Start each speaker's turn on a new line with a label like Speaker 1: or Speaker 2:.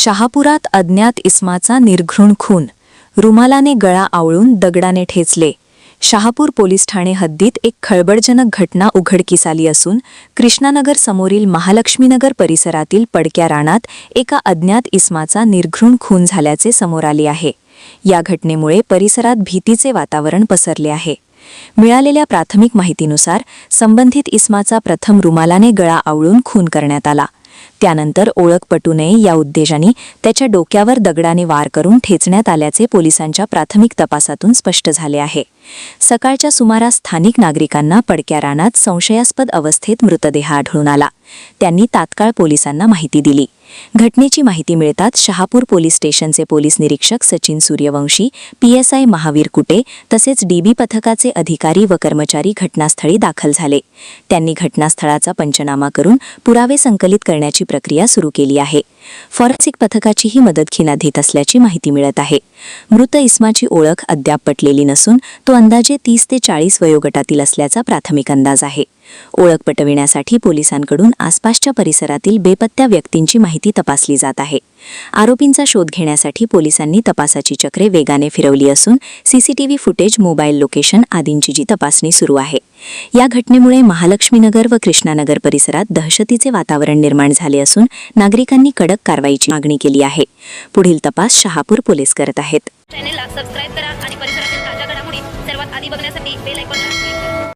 Speaker 1: शहापुरात अज्ञात इस्माचा निर्घृण खून, रुमालाने गळा आवळून दगडाने ठेचले। शहापूर पोलीस ठाणे हद्दीत एक खळबळजनक घटना उघडकीस आली असून कृष्णानगर समोरील महालक्ष्मीनगर परिसरातील पडक्या रानात एका अज्ञात इस्माचा निर्घृण खून झाल्याचे समोर आले आहे। या घटनेमुळे परिसरात भीतीचे वातावरण पसरले आहे। मिळालेल्या प्राथमिक माहितीनुसार संबंधित इस्माचा प्रथम रुमालाने गळा आवळून खून करण्यात आला। त्यानंतर ओळख पटू नये या उद्देशाने त्याच्या डोक्यावर दगडाने वार करून ठेचण्यात आल्याचे पोलिसांच्या प्राथमिक तपासातून स्पष्ट झाले आहे। सकाळच्या सुमारास स्थानिक नागरिकांना पडक्या रानात संशयास्पद अवस्थेत मृतदेह आढळून आला। त्यांनी तात्काळ पोलिसांना माहिती दिली। घटनेची माहिती मिळताच शहापूर पोलीस स्टेशनचे पोलीस निरीक्षक सचिन सूर्यवंशी, PSI महावीर कुटे तसेच DB पथकाचे अधिकारी व कर्मचारी घटनास्थळी दाखल झाले। त्यांनी घटनास्थळाचा पंचनामा करून पुरावे संकलित करण्याची प्रक्रिया सुरू केली आहे। फॉरेन्सिक पथकाचीही मदत घेण्यात असल्याची माहिती मिळत आहे। मृत इस्माची ओळख अद्याप पटलेली नसून तो अंदाजे 30 ते 40 वयोगटातील असल्याचा प्राथमिक अंदाज आहे। ओळख पटविण्यासाठी पोलिसांकडून आसपासच्या परिसरातील बेपत्ता व्यक्तींची माहिती तपासली जात आहे। आरोपींचा शोध घेण्यासाठी पोलिसांनी तपासाची चक्रे वेगाने फिरवली असून CCTV फुटेज, मोबाईल लोकेशन आदींची तपासणी सुरू आहे। या घटनेमुळे महालक्ष्मीनगर व कृष्णानगर परिसरात दहशतीचे वातावरण निर्माण झाले असून नागरिकांनी कडक कारवाईची मागणी केली आहे। पुढील तपास शहापूर पोलीस करत आहेत।
Speaker 2: चॅनलला सबस्क्राइब करा आणि परिसरातील ताज्या घडामोडी सर्वात आधी बघण्यासाठी बेल आयकॉन